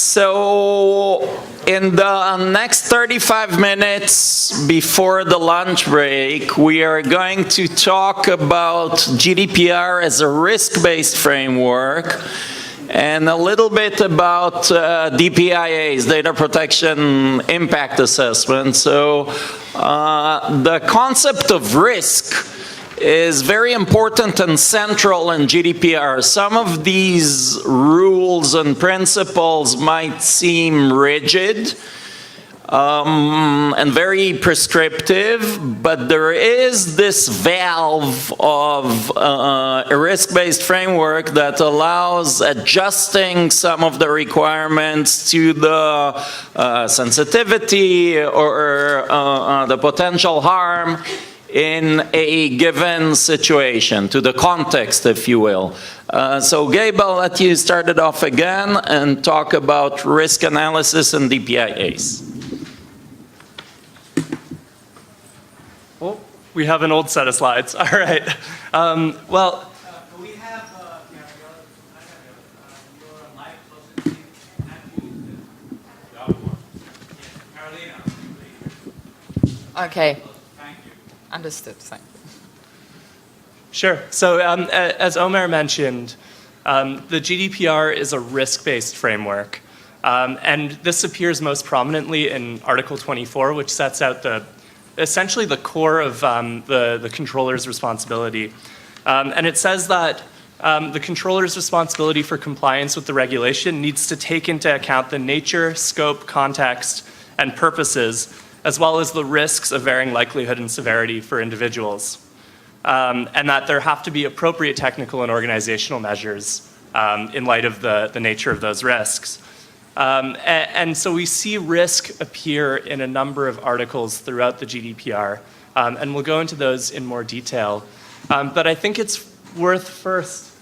So in the next 35 minutes before the lunch break, we are going to talk about GDPR as a risk-based framework and a little bit about DPIAs, data protection impact assessment. So the concept of risk is very important and central in GDPR. Some of these rules and principles might seem rigid and very prescriptive, but there is this valve of a risk-based framework that allows adjusting some of the requirements to the sensitivity or the potential harm in a given situation, to the context, if you will. So Gabe, I'll let you start it off again and talk about risk analysis and DPIAs. Well, we have an old set of slides. All right. Well, we have Karolina. Okay. Understood, thank you. Sure. So as Omer mentioned, the GDPR is a risk-based framework. And this appears most prominently in Article 24, which sets out essentially the core of the controller's responsibility. And it says that the controller's responsibility for compliance with the regulation needs to take into account the nature, scope, context, and purposes, as well as the risks of varying likelihood and severity for individuals. And that there have to be appropriate technical and organizational measures in light of the nature of those risks. And so we see risk appear in a number of articles throughout the GDPR, and we'll go into those in more detail. But I think it's worth first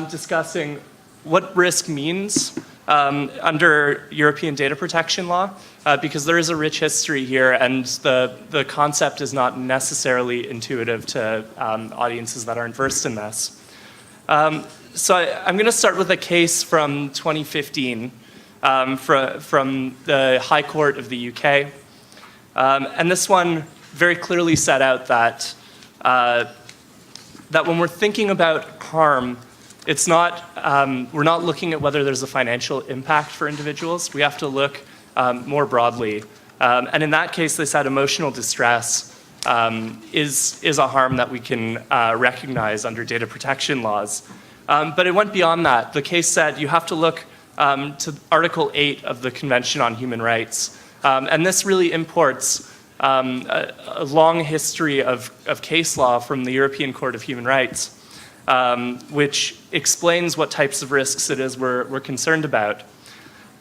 discussing what risk means under European data protection law, because there is a rich history here, and the concept is not necessarily intuitive to audiences that aren't versed in this. So I'm going to start with a case from 2015 from the High Court of the UK. And this one very clearly set out that when we're thinking about harm, it's not, we're not looking at whether there's a financial impact for individuals. We have to look more broadly. And in that case, they said emotional distress is a harm that we can recognize under data protection laws. But it went beyond that. The case said you have to look to Article 8 of the Convention on Human Rights. And this really imports a long history of case law from the European Court of Human Rights, which explains what types of risks it is we're concerned about.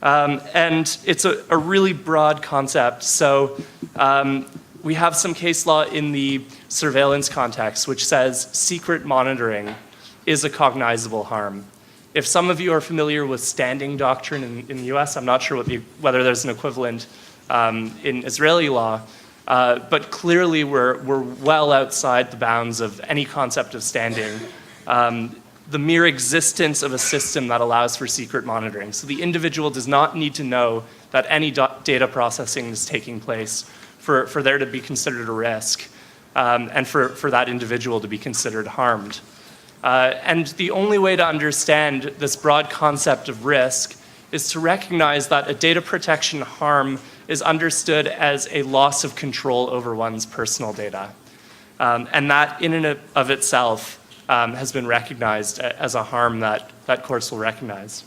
And it's a really broad concept. So we have some case law in the surveillance context, which says secret monitoring is a cognizable harm. If some of you are familiar with standing doctrine in the US, I'm not sure whether there's an equivalent in Israeli law, but clearly we're well outside the bounds of any concept of standing. The mere existence of a system that allows for secret monitoring. So the individual does not need to know that any data processing is taking place for there to be considered a risk, and for that individual to be considered harmed. And the only way to understand this broad concept of risk is to recognize that a data protection harm is understood as a loss of control over one's personal data. And that in and of itself has been recognized as a harm that courts will recognize.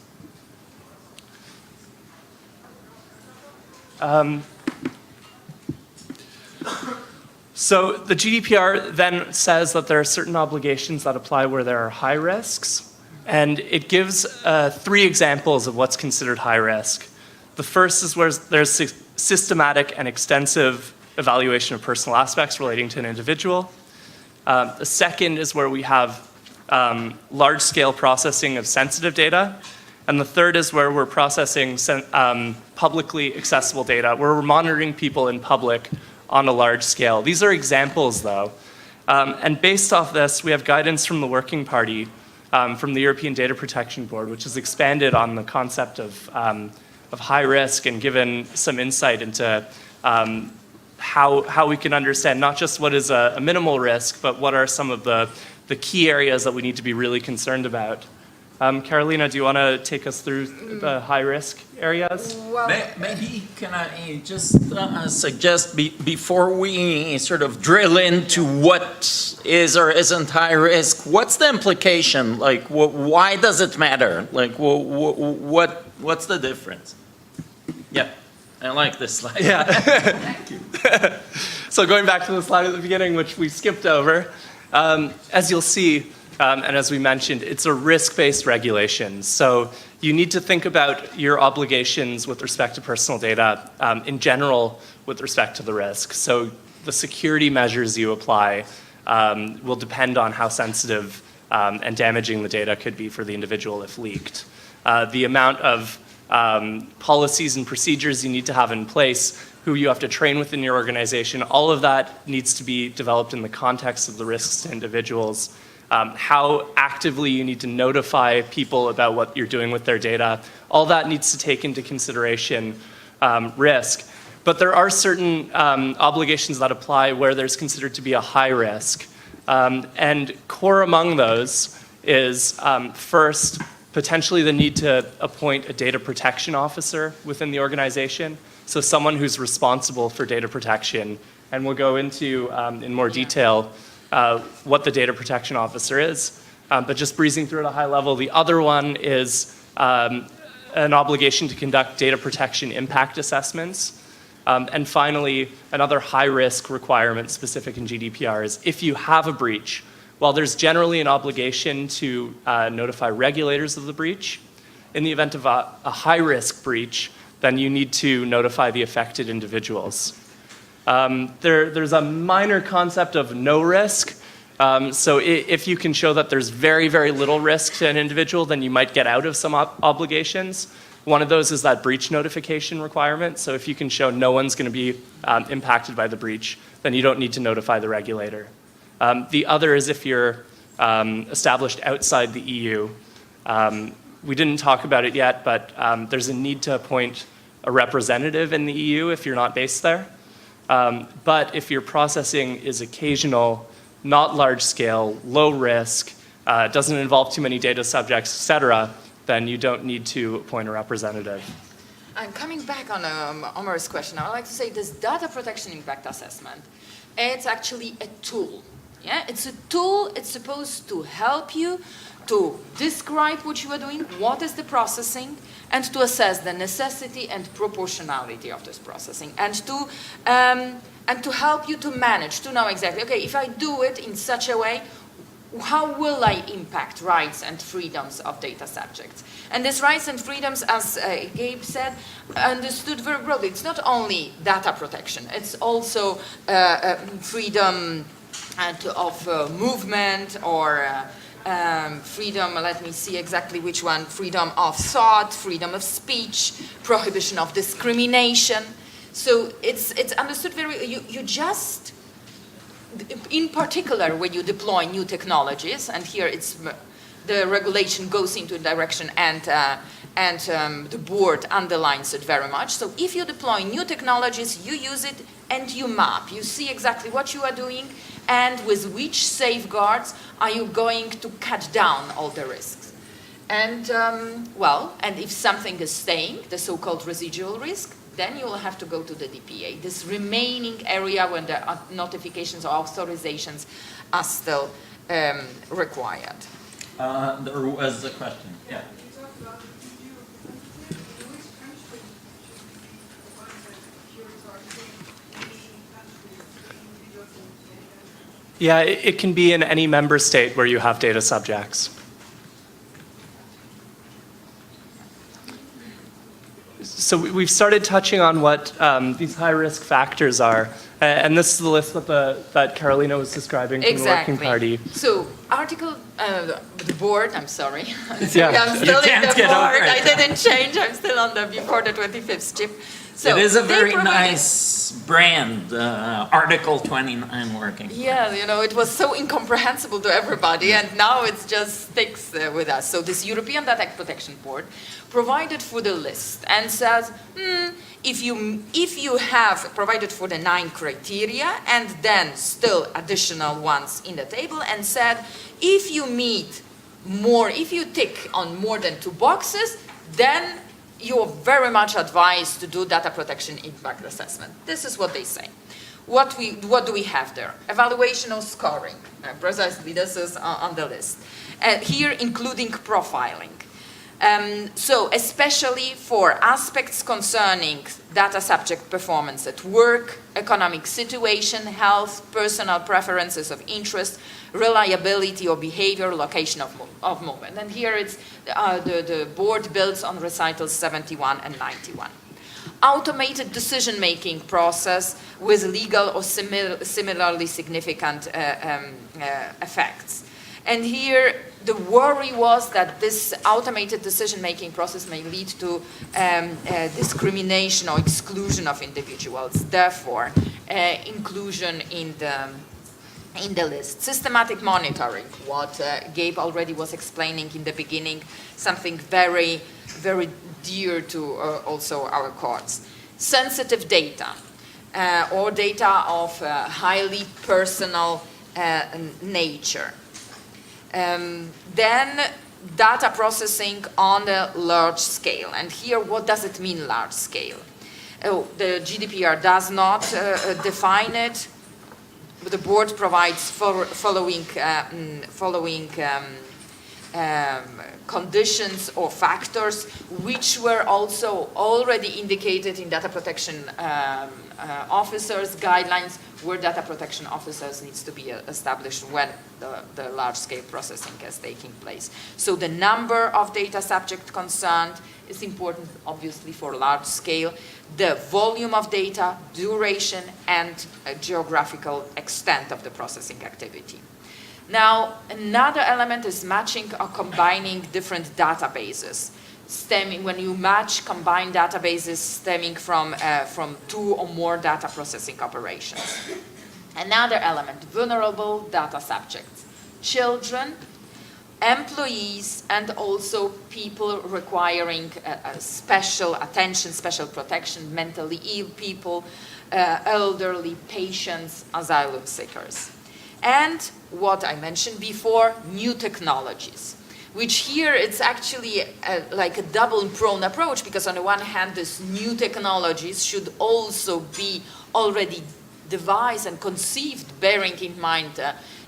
So the GDPR then says that there are certain obligations that apply where there are high risks, and it gives 3 examples of what's considered high risk. The first is where there's systematic and extensive evaluation of personal aspects relating to an individual. The second is where we have large-scale processing of sensitive data. And the third is where we're processing publicly accessible data, where we're monitoring people in public on a large scale. These are examples, though. And based off this, we have guidance from the Working Party, from the European Data Protection Board, which has expanded on the concept of high risk and given some insight into how we can understand not just what is a minimal risk, but what are some of the key areas that we need to be really concerned about. Karolina, do you want to take us through the high-risk areas? Well, Maybe can I just suggest before we sort of drill into what is or isn't high risk, what's the implication? Like, why does it matter? Like, what's the difference? Yeah, I like this slide. Yeah. thank you. So going back to the slide at the beginning, which we skipped over, as you'll see, and as we mentioned, it's a risk-based regulation. So you need to think about your obligations with respect to personal data in general with respect to the risk. So the security measures you apply will depend on how sensitive and damaging the data could be for the individual if leaked. The amount of policies and procedures you need to have in place, who you have to train within your organization, all of that needs to be developed in the context of the risks to individuals. How actively you need to notify people about what you're doing with their data. All that needs to take into consideration risk. But there are certain obligations that apply where there's considered to be a high risk. And core among those is first, potentially the need to appoint a data protection officer within the organization. So someone who's responsible for data protection. And we'll go into, in more detail, what the data protection officer is. But just breezing through at a high level, the other one is an obligation to conduct data protection impact assessments. And finally, another high-risk requirement specific in GDPR is if you have a breach, while there's generally an obligation to notify regulators of the breach, in the event of a high-risk breach, then you need to notify the affected individuals. There's a minor concept of no risk. So if you can show that there's very, very little risk to an individual, then you might get out of some obligations. One of those is that breach notification requirement. So if you can show no one's going to be impacted by the breach, then you don't need to notify the regulator. The other is if you're established outside the EU. We didn't talk about it yet, but there's a need to appoint a representative in the EU if you're not based there. But if your processing is occasional, not large scale, low risk, doesn't involve too many data subjects, et cetera, then you don't need to appoint a representative. And coming back on Omer's question, I would like to say this data protection impact assessment, it's actually a tool. Yeah, it's a tool. It's supposed to help you to describe what you are doing, what is the processing, and to assess the necessity and proportionality of this processing, and to help you to manage, to know exactly, okay, if I do it in such a way, how will I impact rights and freedoms of data subjects? And these rights and freedoms, as Gabe said, understood very broadly. It's not only data protection, it's also freedom of movement or freedom, let me see exactly which one, freedom of thought, freedom of speech, prohibition of discrimination. So it's understood very, you just, in particular when you deploy new technologies, and here it's, the regulation goes into a direction and the board underlines it very much. So if you deploy new technologies, you use it and you map. You see exactly what you are doing and with which safeguards are you going to cut down all the risks. And, and if something is staying, the so-called residual risk, then you will have to go to the DPA, this remaining area when the notifications or authorizations are still required. There was a question. Yeah. Yeah, it can be in any member state where you have data subjects. So we've started touching on what these high-risk factors are. And this is the list that Karolina was describing from the Working Party. So article, the board, I'm sorry. Yeah. I'm still in can't the get over board. it. I didn't change. I'm still on the before the 25th chip. So It is a they very provided- nice brand, Article 29 working. Yeah, you know, it was so incomprehensible to everybody, and now it just sticks with us. So this European Data Protection Board provided for the list and says, if you have provided for the 9 criteria and then still additional ones in the table, and said, if you meet more, if you tick on more than 2 boxes, then you're very much advised to do data protection impact assessment. This is what they say. What do we have there? Evaluation of scoring. Precisely, this is on the list. Here, including profiling. So, especially for aspects concerning data subject performance at work, economic situation, health, personal preferences of interest, reliability or behavior, location of movement. And here it's the board builds on recitals 71 and 91. Automated decision-making process with legal or similarly significant effects. And here, the worry was that this automated decision-making process may lead to discrimination or exclusion of individuals. Therefore, inclusion in the list. Systematic monitoring, what Gabe already was explaining in the beginning, something very, very dear to also our courts. Sensitive data, or data of highly personal nature. Then data processing on a large scale. And here, what does it mean, large scale? The GDPR does not define it. The board provides following conditions or factors which were also already indicated in data protection officers' guidelines, where data protection officers needs to be established when the large-scale processing is taking place. So the number of data subject concerned is important, obviously, for large scale. The volume of data, duration, and geographical extent of the processing activity. Now, another element is matching or combining different databases. When you match combined databases stemming from 2 or more data processing operations. Another element, vulnerable data subjects. Children, employees, and also people requiring special attention, special protection, mentally ill people, elderly patients, asylum seekers. And what I mentioned before, new technologies, which here it's actually like a double-pronged approach, because on the one hand, these new technologies should also be already devised and conceived, bearing in mind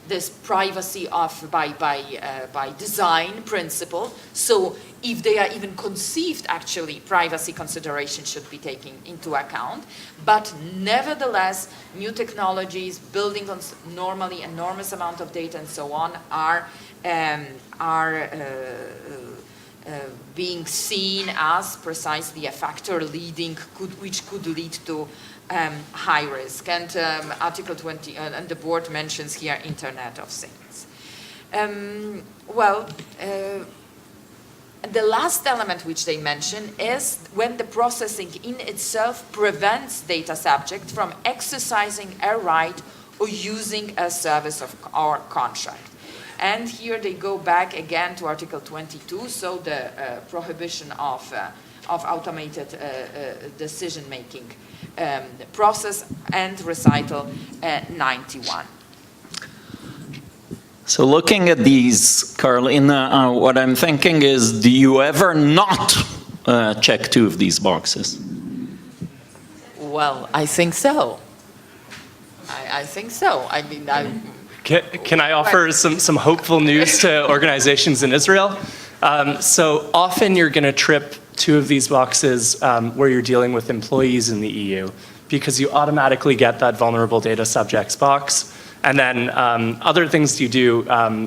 this privacy by design principle. So if they are even conceived, actually, privacy considerations should be taken into account. But nevertheless, new technologies, building on normally enormous amount of data and so on, are being seen as precisely a factor which could lead to high risk. And Article 20, and the board mentions here Internet of Things. The last element which they mention is when the processing in itself prevents data subject from exercising a right or using a service or contract. And here they go back again to Article 22, so the prohibition of automated decision-making process, and recital 91. So looking at these, Karolina, what I'm thinking is, do you ever not check 2 of these boxes? Well, I think so. I think so. I mean, Can I offer some hopeful news to organizations in Israel? So often you're going to trip 2 of these boxes where you're dealing with employees in the EU, because you automatically get that vulnerable data subjects box. And then other things you do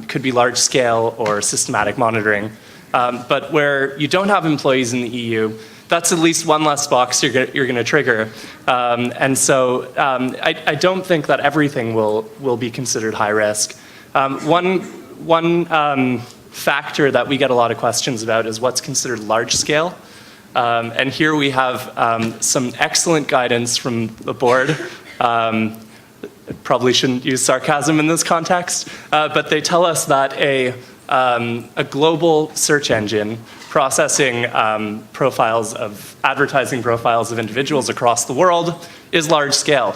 could be large scale or systematic monitoring. But where you don't have employees in the EU, that's at least one less box you're going to trigger. And so I don't think that everything will be considered high risk. One factor that we get a lot of questions about is what's considered large scale. And here we have some excellent guidance from the board. Probably shouldn't use sarcasm in this context, but they tell us that a global search engine processing advertising profiles of individuals across the world is large scale.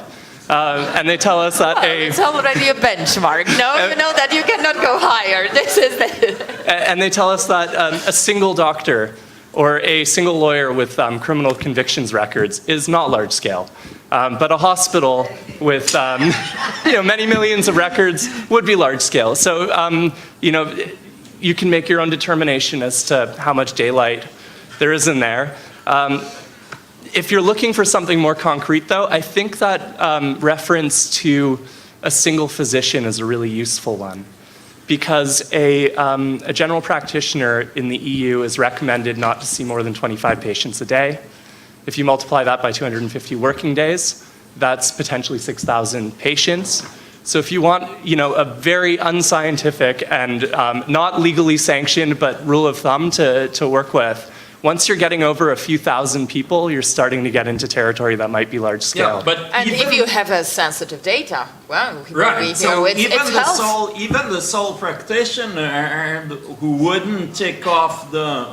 And they tell us that it's already a benchmark. No, you know that you cannot go higher. This is and they tell us that a single doctor or a single lawyer with criminal convictions records is not large scale. But a hospital with many millions of records would be large scale. So you can make your own determination as to how much daylight there is in there. If you're looking for something more concrete, though, I think that reference to a single physician is a really useful one, because a general practitioner in the EU is recommended not to see more than 25 patients a day. If you multiply that by 250 working days, that's potentially 6,000 patients. So if you want, a very unscientific and not legally sanctioned, but rule of thumb to work with, once you're getting over a few thousand people, you're starting to get into territory that might be large scale. Yeah, and if you have a sensitive data, well, right. So it's even the sole practitioner who wouldn't tick off the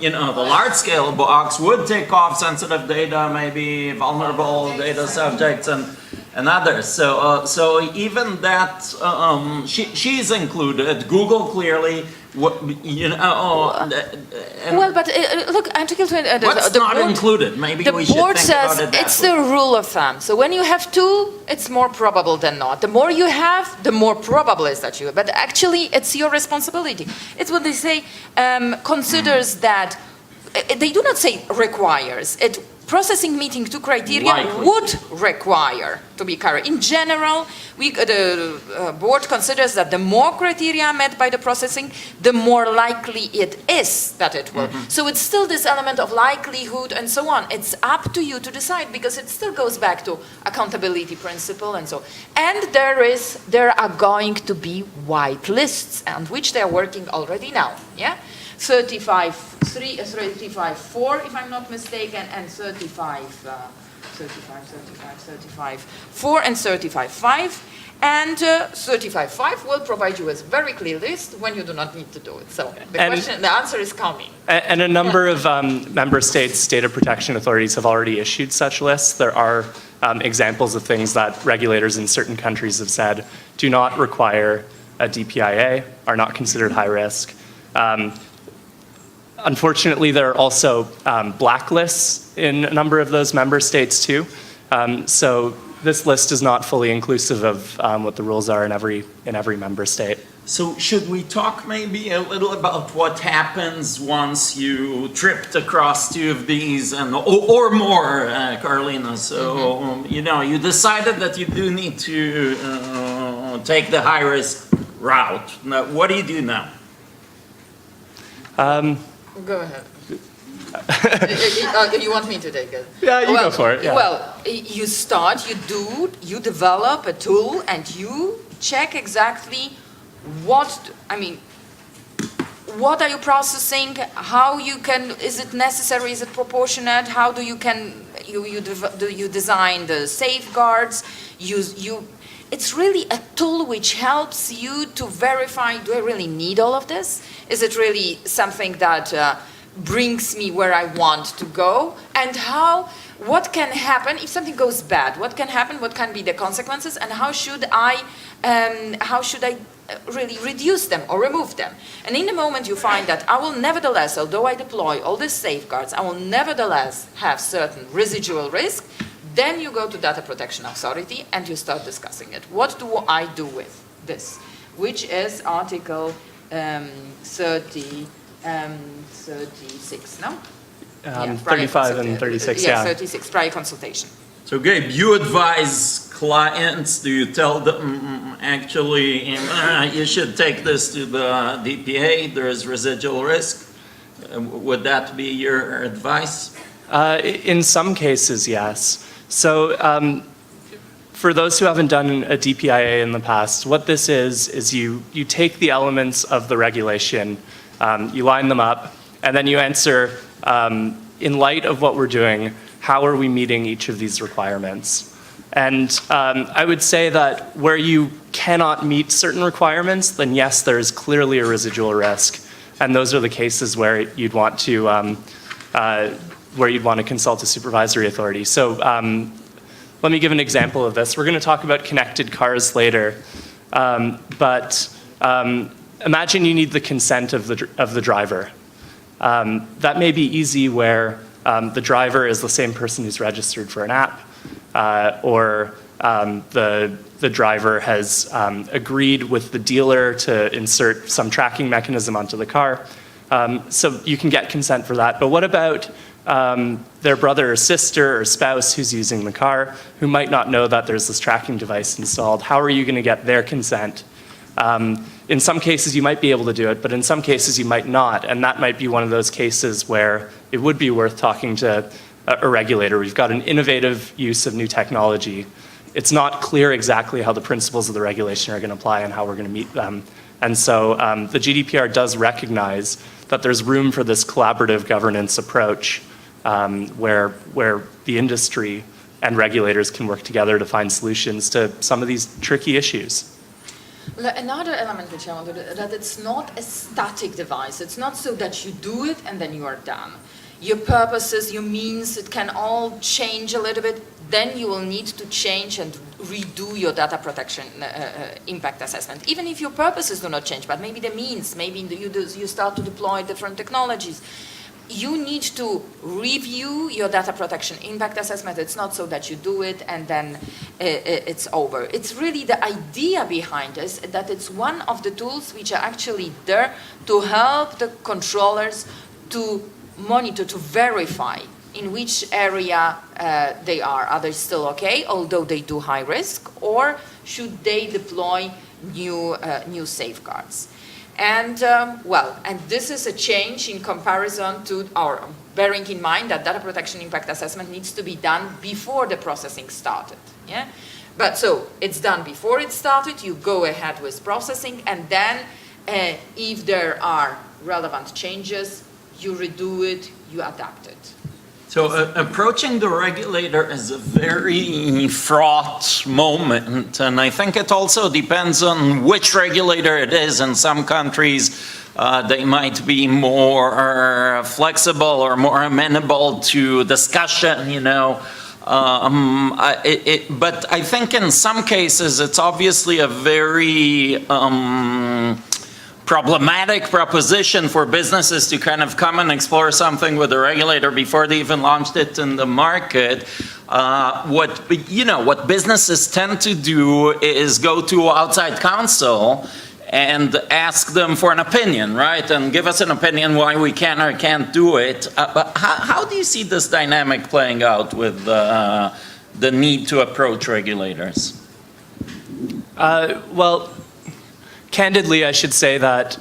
the large scale box would tick off sensitive data, maybe vulnerable data subjects and others. So even that she's included. Google clearly. Well, but look, Article 20. What's not included? Maybe we should think about it that way. It's the rule of thumb. So when you have two, it's more probable than not. The more you have, the more probable is that you. But actually, it's your responsibility. It's what they say. Considers that they do not say requires. Processing meeting two criteria would require to be carried. In general, the board considers that the more criteria met by the processing, the more likely it is that it will. So it's still this element of likelihood and so on. It's up to you to decide, because it still goes back to accountability principle and so. And there are going to be white lists, on which they are working already now. Yeah. 35.4, if I'm not mistaken, and 35.4 and 35.5. And 35.5 will provide you with a very clear list when you do not need to do it. So the answer is coming. And a number of member states' data protection authorities have already issued such lists. There are examples of things that regulators in certain countries have said do not require a DPIA, are not considered high risk. Unfortunately, there are also blacklists in a number of those member states too. So this list is not fully inclusive of what the rules are in every member state. So should we talk maybe a little about what happens once you tripped across two of these or more, Karolina? So you decided that you do need to take the high risk route. Now, what do you do now? Go ahead. You want me to take it? Yeah, you go for it. Yeah. Well, you start, you develop a tool, and you check exactly what are you processing, how you can, is it necessary, is it proportionate, how do you design the safeguards, it's really a tool which helps you to verify, do I really need all of this? Is it really something that brings me where I want to go? And what can happen if something goes bad? What can happen? What can be the consequences? And how should I really reduce them or remove them? And in the moment you find that I will nevertheless, although I deploy all these safeguards, I will nevertheless have certain residual risk, then you go to Data Protection Authority and you start discussing it. What do I do with this? Which is Article 36, no? 35 and 36, yeah. 36, prior consultation. So Gabe, you advise clients, do you tell them actually you should take this to the DPA, there is residual risk? Would that be your advice? In some cases, yes. So For those who haven't done a DPIA in the past, what this is you take the elements of the regulation, you line them up, and then you answer, in light of what we're doing, how are we meeting each of these requirements? And I would say that where you cannot meet certain requirements, then yes, there is clearly a residual risk. And those are the cases where you'd want to consult a supervisory authority. So let me give an example of this. We're going to talk about connected cars later, but imagine you need the consent of the driver. That may be easy where the driver is the same person who's registered for an app, or the driver has agreed with the dealer to insert some tracking mechanism onto the car. So you can get consent for that. But what about their brother or sister or spouse who's using the car, who might not know that there's this tracking device installed? How are you going to get their consent? In some cases, you might be able to do it, but in some cases, you might not. And that might be one of those cases where it would be worth talking to a regulator. We've got an innovative use of new technology. It's not clear exactly how the principles of the regulation are going to apply and how we're going to meet them. And so the GDPR does recognize that there's room for this collaborative governance approach where the industry and regulators can work together to find solutions to some of these tricky issues. Another element which I wanted to, that it's not a static device. It's not so that you do it and then you are done. Your purposes, your means, it can all change a little bit. Then you will need to change and redo your data protection impact assessment. Even if your purposes do not change, but maybe the means, maybe you start to deploy different technologies. You need to review your data protection impact assessment. It's not so that you do it and then it's over. It's really the idea behind this, that it's one of the tools which are actually there to help the controllers to monitor, to verify in which area they are. Are they still okay, although they do high risk, or should they deploy new safeguards? And and this is a change in comparison to our, bearing in mind that data protection impact assessment needs to be done before the processing started. Yeah, but so it's done before it started. You go ahead with processing, and then if there are relevant changes, you redo it, you adapt it. So approaching the regulator is a very fraught moment, and I think it also depends on which regulator it is. In some countries, they might be more flexible or more amenable to discussion, you know. But I think in some cases, it's obviously a very problematic proposition for businesses to kind of come and explore something with the regulator before they even launched it in the market. What businesses tend to do is go to outside counsel and ask them for an opinion, right? And give us an opinion why we can or can't do it. But how do you see this dynamic playing out with the need to approach regulators? Candidly, I should say that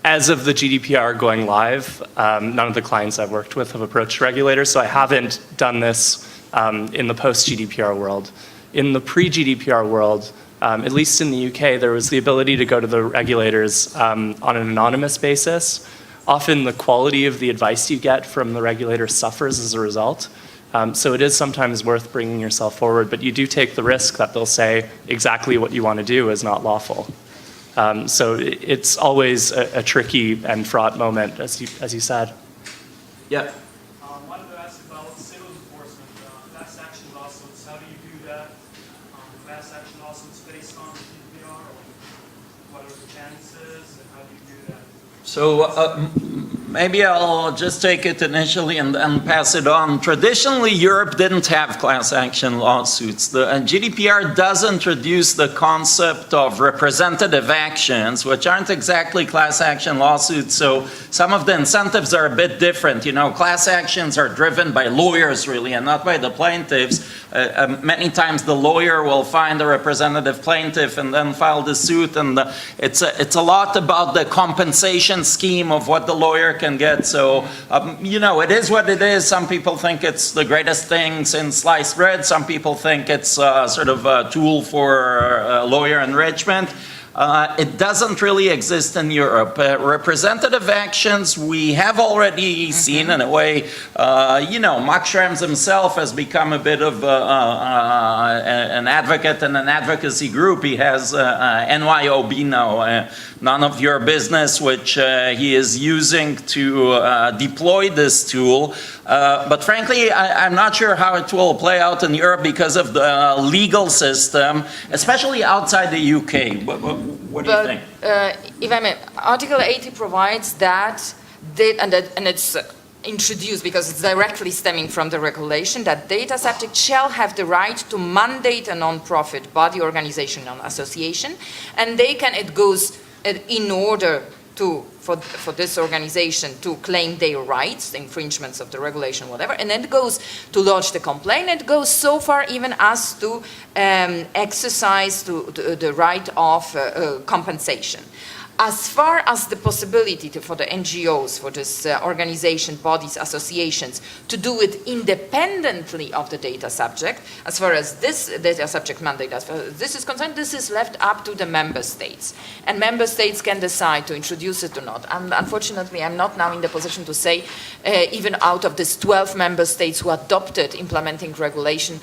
as of the GDPR going live, none of the clients I've worked with have approached regulators, so I haven't done this in the post-GDPR world. In the pre-GDPR world, at least in the UK, there was the ability to go to the regulators on an anonymous basis. Often the quality of the advice you get from the regulator suffers as a result. So it is sometimes worth bringing yourself forward, but you do take the risk that they'll say exactly what you want to do is not lawful. So it's always a tricky and fraught moment, as you said. Yeah. I wanted to ask about civil enforcement, class action lawsuits. How do you do that? Class action lawsuits based on GDPR, what are the chances, and how do you do that? So maybe I'll just take it initially and then pass it on. Traditionally, Europe didn't have class action lawsuits. The GDPR does introduce the concept of representative actions, which aren't exactly class action lawsuits. So some of the incentives are a bit different. You know, class actions are driven by lawyers really, and not by the plaintiffs. Many times the lawyer will find a representative plaintiff and then file the suit, and it's a lot about the compensation scheme of what the lawyer can get. So, you know, it is what it is. Some people think it's the greatest thing since sliced bread. Some people think it's sort of a tool for lawyer enrichment. It doesn't really exist in Europe. Representative actions, we have already seen in a way, you know, Max Schrems himself has become a bit of an advocate in an advocacy group. He has NYOB now, none of your business, which he is using to deploy this tool. But frankly, I'm not sure how it will play out in Europe because of the legal system, especially outside the UK. What do you think? If I may, Article 80 provides that, and it's introduced because it's directly stemming from the regulation, that data subject shall have the right to mandate a non-profit body, organization, or association, and they can, it goes in order to, for this organization to claim their rights, infringements of the regulation, whatever, and then it goes to lodge the complaint. It goes so far even as to exercise the right of compensation. As far as the possibility for the NGOs, for this organization, bodies, associations, to do it independently of the data subject, as far as this data subject mandate, as far as this is concerned, this is left up to the member states. And member states can decide to introduce it or not. And unfortunately, I'm not now in the position to say, even out of these 12 member states who adopted implementing legislation,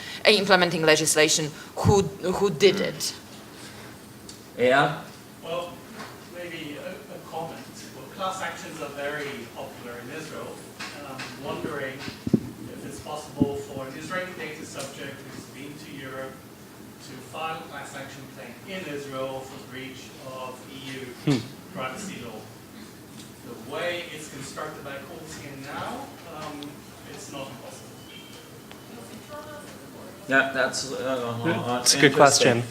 who did it. Yeah. Well, maybe a comment. Well, class actions are very popular in Israel, and I'm wondering if it's possible for an Israeli data subject who's been to Europe to file a class action claim in Israel for breach of EU privacy law. The way it's constructed by Kolskin now, it's not possible. Yeah, that's It's a good question.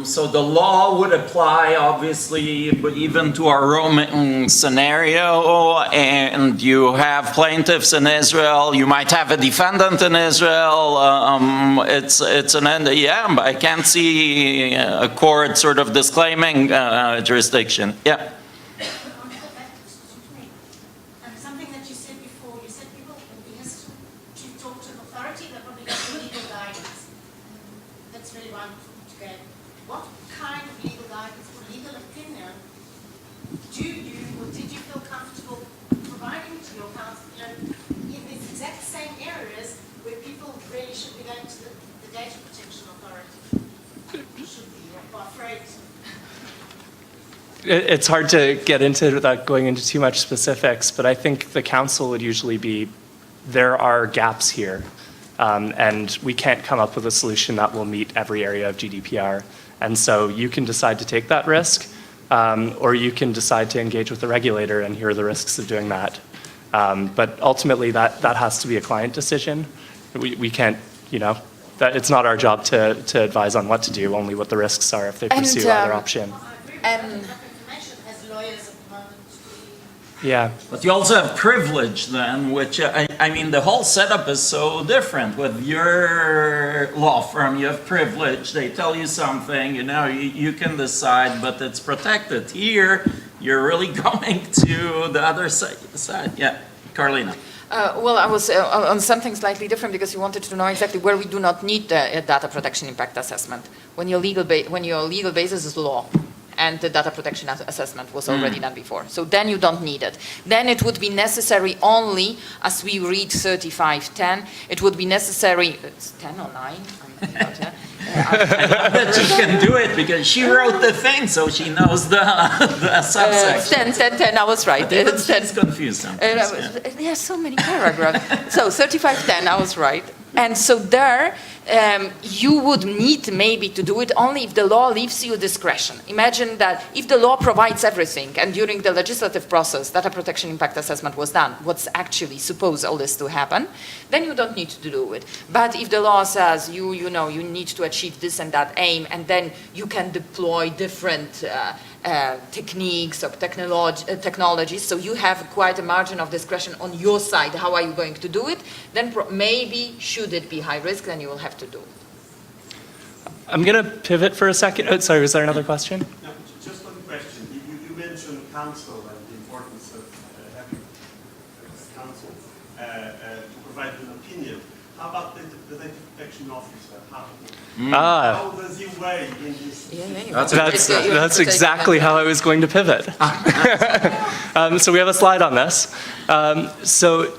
So the law would apply, obviously, but even to our roaming scenario, and you have plaintiffs in Israel, you might have a defendant in Israel, it's an end, yeah, but I can't see a court sort of disclaiming jurisdiction. Yeah. Something that you said before, you said people will be hesitant to talk to an authority that probably gets legal guidance. That's really one to get. What kind of legal guidance or legal opinion do you or did you feel comfortable providing to your counsel, in these exact same areas where people really should be going to the data protection authority? Should be afraid. It's hard to get into without going into too much specifics, but I think the counsel would usually be, there are gaps here, and we can't come up with a solution that will meet every area of GDPR. And so you can decide to take that risk, or you can decide to engage with the regulator, and here are the risks of doing that. But ultimately, that has to be a client decision. We can't, that it's not our job to advise on what to do, only what the risks are if they pursue either option. And As lawyers at the moment. Yeah. But you also have privilege then, which, I mean, the whole setup is so different. With your law firm, you have privilege. They tell you something, you can decide, but it's protected. Here, you're really going to the other side. Yeah, Karolina. Well, I was on something slightly different because you wanted to know exactly where we do not need the data protection impact assessment. When your legal basis is law, and the data protection assessment was already done before. So then you don't need it. Then it would be necessary only, as we read 3510, it would be necessary, it's 10 or 9? I bet she can do it because she wrote the thing, so she knows the subsection. 10, I was right. It's 10. She's confused sometimes. There are so many paragraphs. So 3510, I was right. And so there, you would need maybe to do it only if the law leaves you discretion. Imagine that if the law provides everything, and during the legislative process, data protection impact assessment was done, what's actually supposed all this to happen, then you don't need to do it. But if the law says you need to achieve this and that aim, and then you can deploy different techniques or technologies, so you have quite a margin of discretion on your side, how are you going to do it, then maybe should it be high risk, then you will have to do it. I'm going to pivot for a second. Oh, sorry, was there another question? No, just one question. You mentioned counsel and the importance of to provide an opinion. How about the data protection officer? Ah. How does he weigh in this? That's exactly how I was going to pivot. So we have a slide on this. So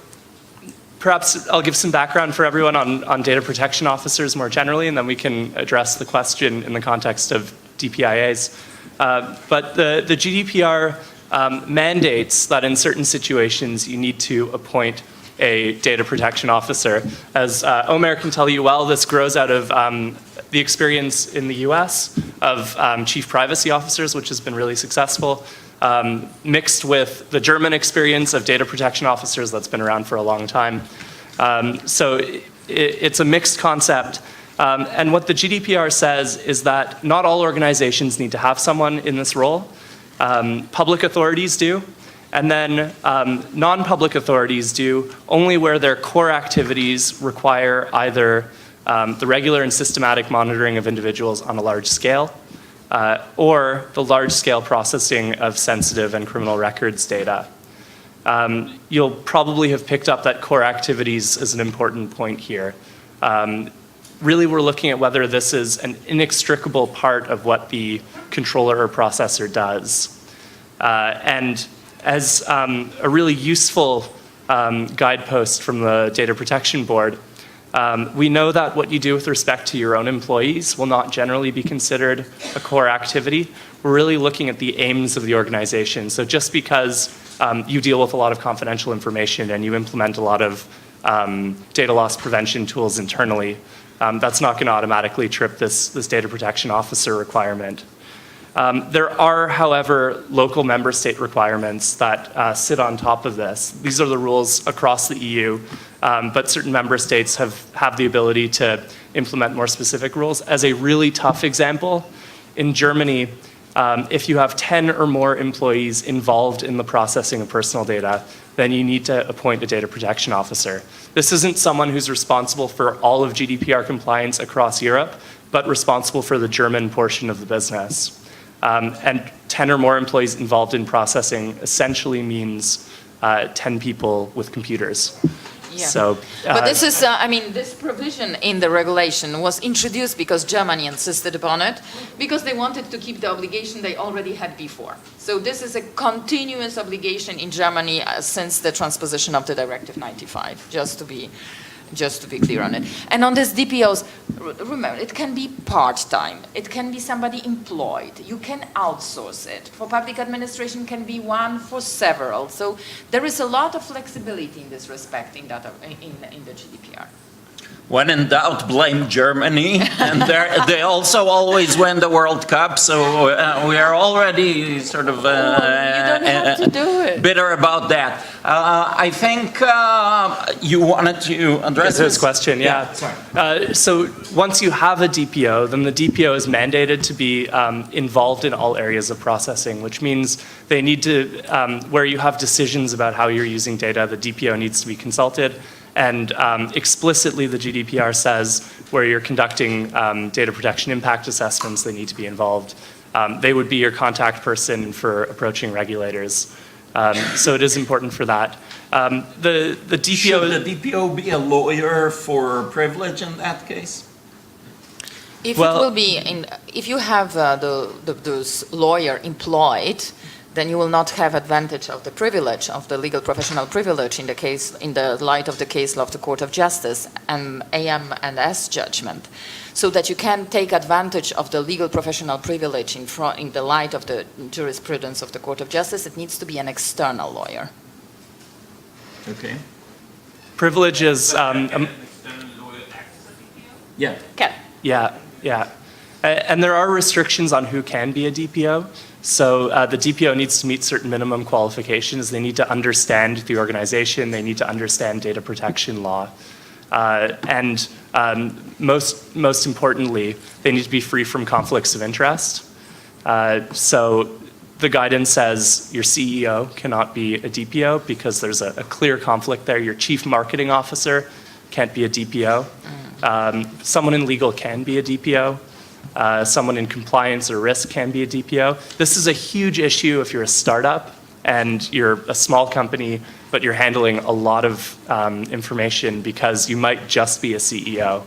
perhaps I'll give some background for everyone on data protection officers more generally, and then we can address the question in the context of DPIAs. But the GDPR mandates that in certain situations you need to appoint a data protection officer. As Omer can tell you well, this grows out of the experience in the US of chief privacy officers, which has been really successful, mixed with the German experience of data protection officers that's been around for a long time. So it's a mixed concept. And what the GDPR says is that not all organizations need to have someone in this role. Public authorities do. And then non-public authorities do only where their core activities require either the regular and systematic monitoring of individuals on a large scale or the large-scale processing of sensitive and criminal records data. You'll probably have picked up that core activities is an important point here. Really, we're looking at whether this is an inextricable part of what the controller or processor does. And as a really useful guidepost from the Data Protection Board, we know that what you do with respect to your own employees will not generally be considered a core activity. We're really looking at the aims of the organization. So just because you deal with a lot of confidential information and you implement a lot of data loss prevention tools internally, that's not going to automatically trip this data protection officer requirement. There are, however, local member state requirements that sit on top of this. These are the rules across the EU, but certain member states have the ability to implement more specific rules. As a really tough example, in Germany, if you have 10 or more employees involved in the processing of personal data, then you need to appoint a data protection officer. This isn't someone who's responsible for all of GDPR compliance across Europe, but responsible for the German portion of the business. And 10 or more employees involved in processing essentially means 10 people with computers. Yeah. So, but this is, I mean, this provision in the regulation was introduced because Germany insisted upon it, because they wanted to keep the obligation they already had before. So this is a continuous obligation in Germany since the transposition of the Directive 95, just to be clear on it. And on this DPOs, remember, it can be part-time. It can be somebody employed. You can outsource it. For public administration, can be one for several. So there is a lot of flexibility in this respect in the GDPR. When in doubt, blame Germany, and they also always win the World Cup, so we are already sort of you don't have to do it. bitter about that. I think you wanted to address this question, yeah. Sorry. So once you have a DPO, then the DPO is mandated to be involved in all areas of processing, which means they need to, where you have decisions about how you're using data, the DPO needs to be consulted. And explicitly, the GDPR says where you're conducting data protection impact assessments, they need to be involved. They would be your contact person for approaching regulators. So it is important for that. The DPO... Should the DPO be a lawyer for privilege in that case? If it will be, if you have those lawyer employed, then you will not have advantage of the privilege, of the legal professional privilege in the light of the case law of the Court of Justice and AM and S judgment, so that you can take advantage of the legal professional privilege in the light of the jurisprudence of the Court of Justice. It needs to be an external lawyer. Okay. Privilege is... Yeah. Can. Yeah. And there are restrictions on who can be a DPO. So the DPO needs to meet certain minimum qualifications. They need to understand the organization. They need to understand data protection law. And most importantly, they need to be free from conflicts of interest. So the guidance says your CEO cannot be a DPO because there's a clear conflict there. Your chief marketing officer can't be a DPO. Someone in legal can be a DPO. Someone in compliance or risk can be a DPO. This is a huge issue if you're a startup and you're a small company but you're handling a lot of information because you might just be a CEO.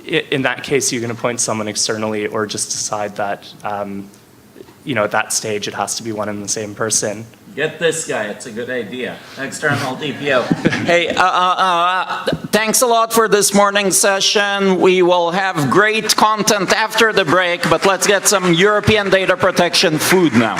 In that case, you can appoint someone externally or just decide that, at that stage, it has to be one and the same person. Get this guy, it's a good idea. External DPO. Hey, thanks a lot for this morning's session. We will have great content after the break, but let's get some European data protection food now.